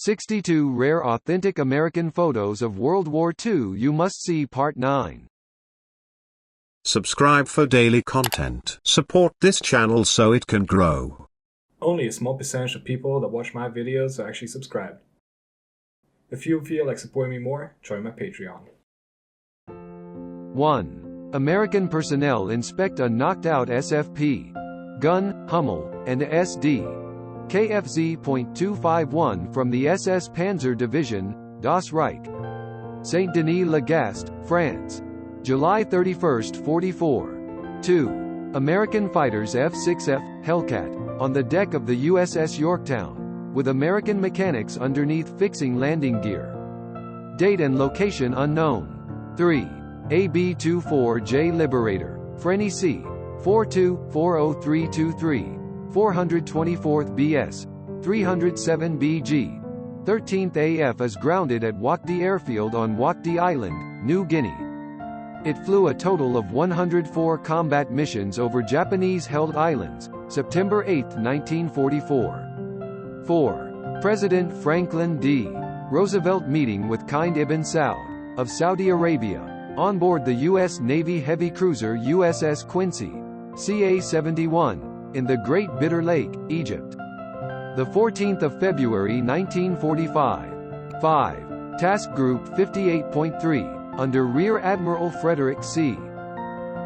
62 Rare Authentic American Photos of World War II. You must see Part 9. Subscribe for daily content. Support this channel so it can grow. Only a small percentage of people that watch my videos are actually subscribed. If you feel like supporting me more, join my Patreon. 1. American personnel inspect a knocked-out SFP. Gun, Hummel, and SD. KFZ.251 from the SS Panzer Division, Das Reich. Saint-Denis-le-Gast, France. July 31, 44. 2. American fighters F-6F, Hellcat, on the deck of the USS Yorktown, with American mechanics underneath fixing landing gear. Date and location unknown. 3. AB-24J Liberator, Frenny C. 42-40323, 424th BS, 307 BG. 13th AF is grounded at Wakdi Airfield on Wakdi Island, New Guinea. It flew a total of 104 combat missions over Japanese-held islands, September 8, 1944. 4. President Franklin D. Roosevelt meeting with Kind ibn Saud, of Saudi Arabia, on board the U.S. Navy heavy cruiser USS Quincy, CA-71, in the Great Bitter Lake, Egypt. The 14th of February 1945. 5. Task Group 58.3, under Rear Admiral Frederick C.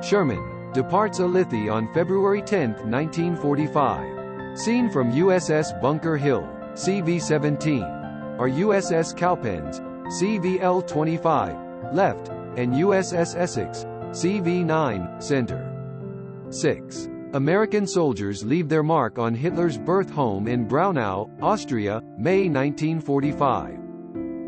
Sherman, departs Alethi on February 10, 1945. Seen from USS Bunker Hill, CV-17, or USS Cowpens, CVL-25, left, and USS Essex, CV-9, center. 6. American soldiers leave their mark on Hitler's birth home in Braunau, Austria, May 1945.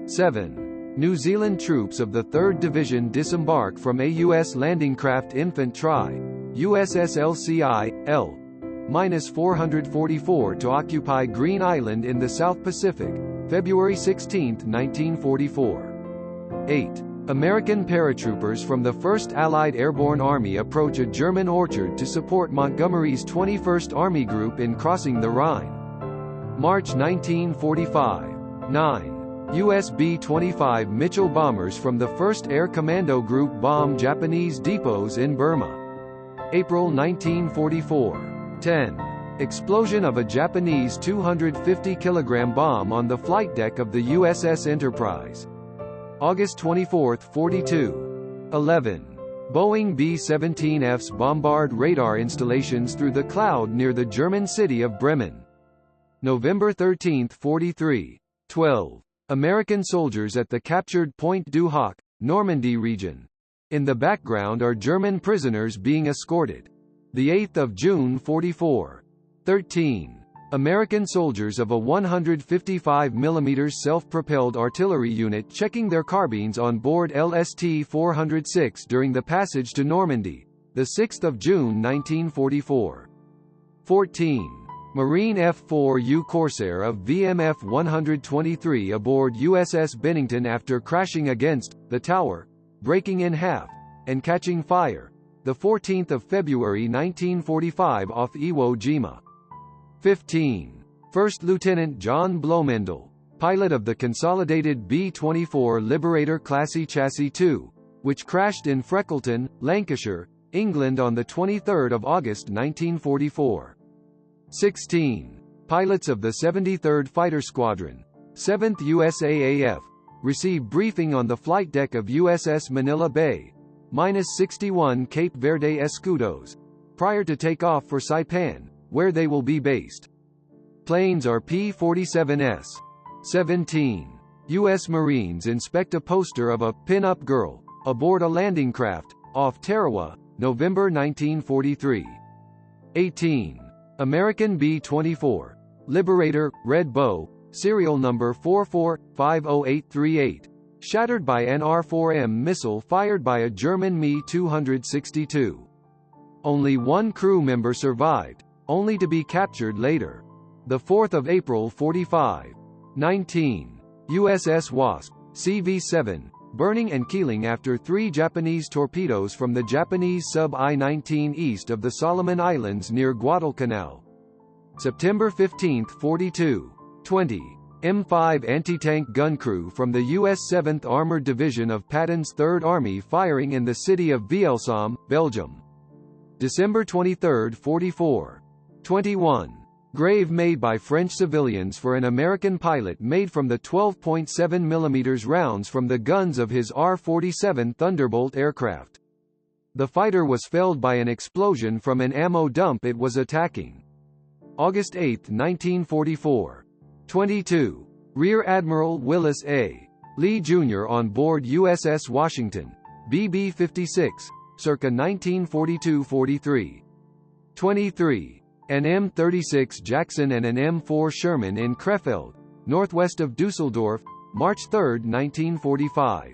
7. New Zealand troops of the 3rd Division disembark from a U.S. landing craft Infant Tri, USS LCI, L-444 to occupy Green Island in the South Pacific, February 16, 1944. 8. American paratroopers from the 1st Allied Airborne Army approach a German orchard to support Montgomery's 21st Army Group in crossing the Rhine. March 1945. 9. US B-25 Mitchell bombers from the 1st Air Commando Group bomb Japanese depots in Burma. April 1944. 10. Explosion of a Japanese 250-kilogram bomb on the flight deck of the USS Enterprise. August 24, 42. 11. Boeing B-17Fs bombard radar installations through the cloud near the German city of Bremen. November 13, 43. 12. American soldiers at the captured Pointe du Hoc, Normandy region. In the background are German prisoners being escorted. The 8th of June 44. 13. American soldiers of a 155 mm self-propelled artillery unit checking their carbines on board LST-406 during the passage to Normandy, the 6th of June 1944. 14. Marine F-4U Corsair of VMF 123 aboard USS Bennington after crashing against the tower, breaking in half, and catching fire, the 14th of February 1945 off Iwo Jima. 15. First Lieutenant John Blomendal, pilot of the consolidated B-24 Liberator Classy Chassis II, which crashed in Freckleton, Lancashire, England on 23 August 1944. 16. Pilots of the 73rd Fighter Squadron, 7th USAAF, receive briefing on the flight deck of USS Manila Bay, -61 Cape Verde Escudos, prior to takeoff for Saipan, where they will be based. Planes are P-47S. 17. U.S. Marines inspect a poster of a pin-up girl aboard a landing craft off Tarawa, November 1943. 18. American B-24 Liberator, Red Bow, serial number 44-50838, shattered by an R-4M missile fired by a German Me-262. Only one crew member survived, only to be captured later. The 4th of April 45. 19. USS Wasp, CV-7, burning and keeling after 3 Japanese torpedoes from the Japanese sub I-19 east of the Solomon Islands near Guadalcanal. September 15, 42. 20. M5 anti-tank gun crew from the U.S. 7th Armored Division of Patton's 3rd Army firing in the city of Vielsalm, Belgium. December 23, 44. 21. Grave made by French civilians for an American pilot made from the 12.7 mm rounds from the guns of his R-47 Thunderbolt aircraft. The fighter was felled by an explosion from an ammo dump it was attacking. August 8, 1944. 22. Rear Admiral Willis A. Lee Jr. on board USS Washington, BB-56, circa 1942-43. 23. An M36 Jackson and an M4 Sherman in Krefeld, northwest of Dusseldorf, March 3, 1945.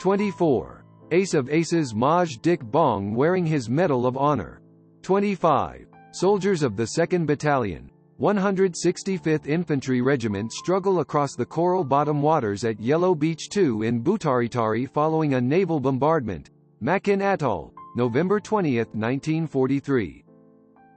24. Ace of Aces Maj Dick Bong wearing his Medal of Honor. 25. Soldiers of the 2nd Battalion, 165th Infantry Regiment struggle across the coral bottom waters at Yellow Beach 2 in Butaritari following a naval bombardment. Makin Atoll, November 20, 1943.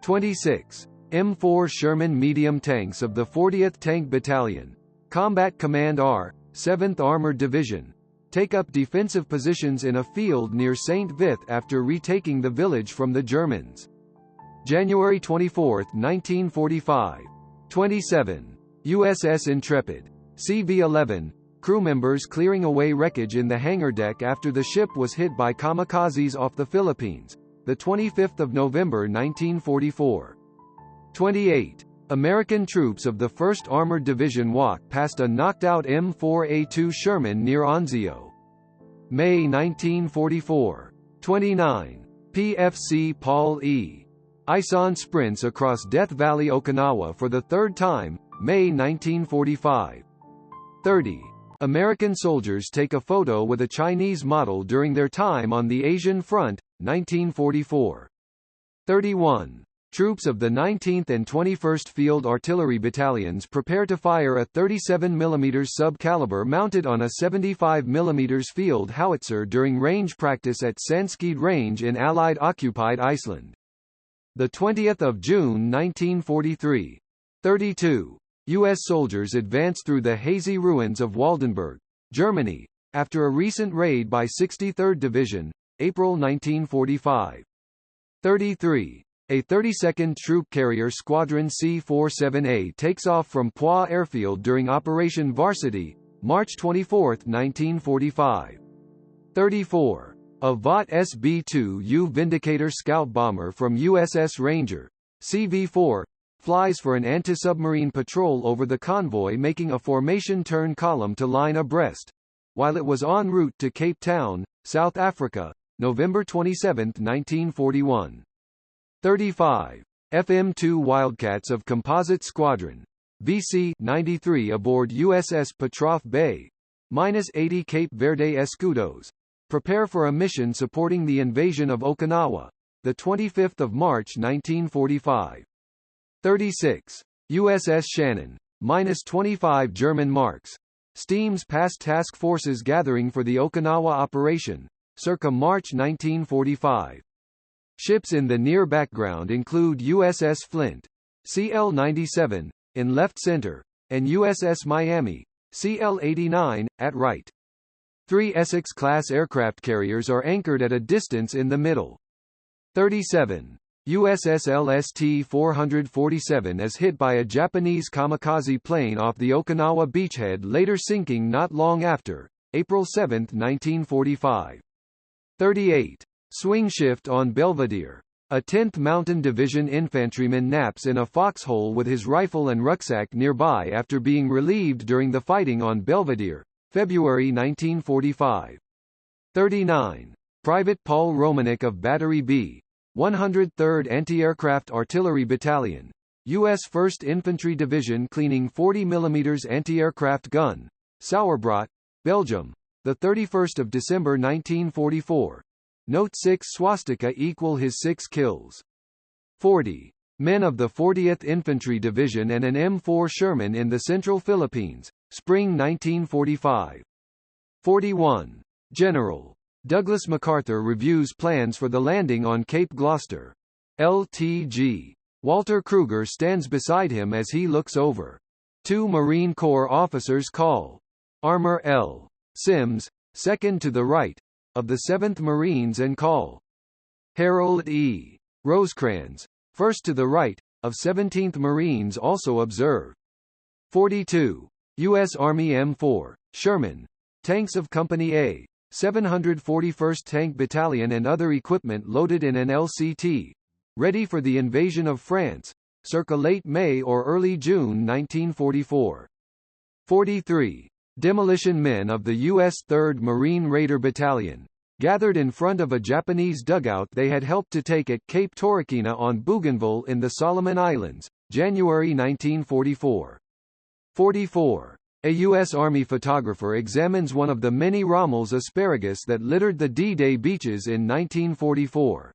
26. M4 Sherman medium tanks of the 40th Tank Battalion, Combat Command R, 7th Armored Division, take up defensive positions in a field near St. Vith after retaking the village from the Germans. January 24, 1945. 27. USS Intrepid, CV-11, crew members clearing away wreckage in the hangar deck after the ship was hit by kamikazes off the Philippines, the 25th of November 1944. 28. American troops of the 1st Armored Division walk past a knocked-out M4A2 Sherman near Anzio. May 1944. 29. PFC Paul E. Ison sprints across Death Valley, Okinawa for the 3rd time, May 1945. 30. American soldiers take a photo with a Chinese model during their time on the Asian Front, 1944. 31. Troops of the 19th and 21st Field Artillery Battalions prepare to fire a 37 mm sub-caliber mounted on a 75 mm field howitzer during range practice at Sanskede Range in Allied-occupied Iceland. The 20th of June 1943. 32. U.S. soldiers advance through the hazy ruins of Waldenburg, Germany, after a recent raid by 63rd Division, April 1945. 33. A 32nd Troop Carrier Squadron C-47A takes off from Poix Airfield during Operation Varsity, March 24, 1945. 34. A Vought SB-2U Vindicator scout bomber from USS Ranger, CV-4, flies for an anti-submarine patrol over the convoy making a formation turn column to line abreast, while it was en route to Cape Town, South Africa, November 27, 1941. 35. FM-2 Wildcats of Composite Squadron, VC-93 aboard USS Petroff Bay, -80 Cape Verde Escudos, prepare for a mission supporting the invasion of Okinawa, the 25th of March 1945. 36. USS Shannon, -25 German marks, steams past task forces gathering for the Okinawa operation, circa March 1945. Ships in the near background include USS Flint, CL-97, in left center, and USS Miami, CL-89, at right. 3 Essex-class aircraft carriers are anchored at a distance in the middle. 37. USS LST-447 is hit by a Japanese kamikaze plane off the Okinawa beachhead, later sinking not long after, April 7, 1945. 38. Swing shift on Belvedere. A 10th Mountain Division infantryman naps in a foxhole with his rifle and rucksack nearby after being relieved during the fighting on Belvedere, February 1945. 39. Private Paul Romanek of Battery B, 103rd Anti-Aircraft Artillery Battalion, U.S. 1st Infantry Division cleaning 40 mm anti-aircraft gun, Sauerbrot, Belgium, 31 December 1944. Note 6 swastika equal his 6 kills. 40. Men of the 40th Infantry Division and an M4 Sherman in the Central Philippines, Spring 1945. 41. General Douglas MacArthur reviews plans for the landing on Cape Gloucester. LTG. Walter Kruger stands beside him as he looks over. 2 Marine Corps officers call. Armour L. Sims, second to the right, of the 7th Marines and call. Harold E. Rosecrans, first to the right, of 17th Marines also observe. 42. U.S. Army M4, Sherman, tanks of Company A, 741st Tank Battalion and other equipment loaded in an LCT, ready for the invasion of France, circa late May or early June 1944. 43. Demolition men of the U.S. 3rd Marine Raider Battalion, gathered in front of a Japanese dugout they had helped to take at Cape Torokina on Bougainville in the Solomon Islands, January 1944. 44. A U.S. Army photographer examines one of the many Rommel's asparagus that littered the D-Day beaches in 1944.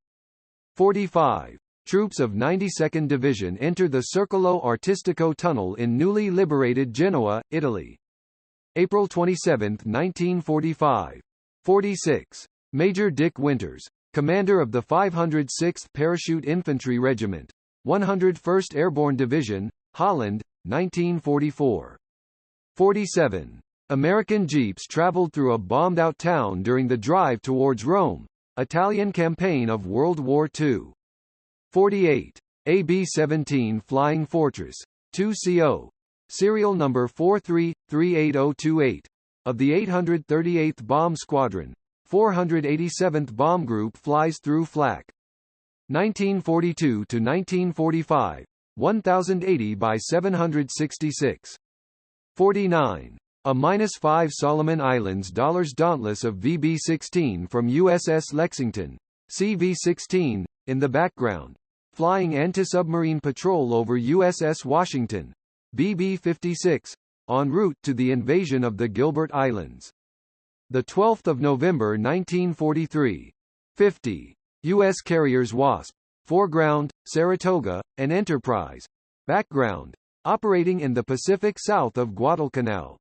45. Troops of 92nd Division enter the Circolo Artistico Tunnel in newly liberated Genoa, Italy. April 27, 1945. 46. Major Dick Winters, commander of the 506th Parachute Infantry Regiment, 101st Airborne Division, Holland, 1944. 47. American jeeps traveled through a bombed-out town during the drive towards Rome, Italian campaign of World War II. 48. AB-17 Flying Fortress, 2CO, serial number 43-38028, of the 838th Bomb Squadron, 487th Bomb Group flies through Flak. 1942 to 1945, 1080 by 766. 49. A -5 Solomon Islands Dauntless of VB-16 from USS Lexington, CV-16, in the background, flying anti-submarine patrol over USS Washington, BB-56, en route to the invasion of the Gilbert Islands. 12 November 1943. 50. U.S. carriers Wasp, foreground, Saratoga, and Enterprise, background, operating in the Pacific south of Guadalcanal.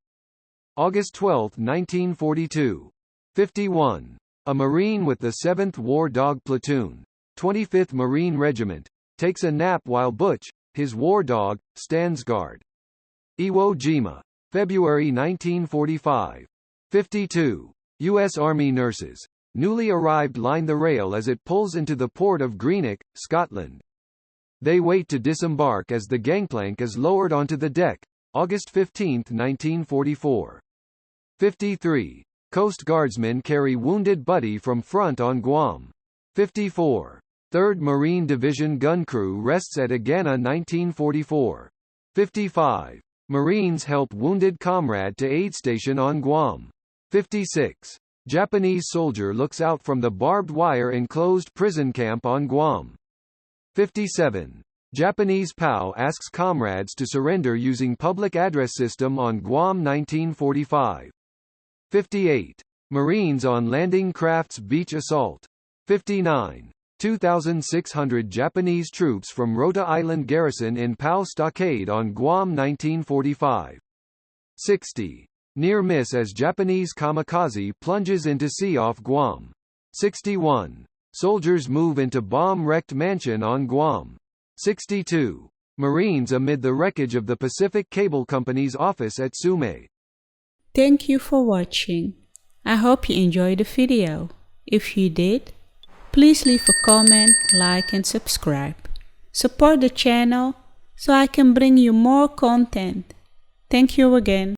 August 12, 1942. 51. A Marine with the 7th War Dog Platoon, 25th Marine Regiment, takes a nap while Butch, his war dog, stands guard. Iwo Jima, February 1945. 52. U.S. Army nurses, newly arrived, line the rail as it pulls into the port of Greenock, Scotland. They wait to disembark as the gangplank is lowered onto the deck. August 15, 1944. 53. Coast Guardsmen carry wounded buddy from front on Guam. 54. 3rd Marine Division gun crew rests at Agana 1944. 55. Marines help wounded comrade to aid station on Guam. 56. Japanese soldier looks out from the barbed wire enclosed prison camp on Guam. 57. Japanese POW asks comrades to surrender using public address system on Guam 1945. 58. Marines on landing crafts beach assault. 59. 2,600 Japanese troops from Rota Island garrison in POW stockade on Guam 1945. 60. Near miss as Japanese kamikaze plunges into sea off Guam. 61. Soldiers move into bomb-wrecked mansion on Guam. 62. Marines amid the wreckage of the Pacific Cable Company's office at Sume. Thank you for watching. I hope you enjoyed the video. If you did, please leave a comment, like and subscribe. Support the channel so I can bring you more content. Thank you again.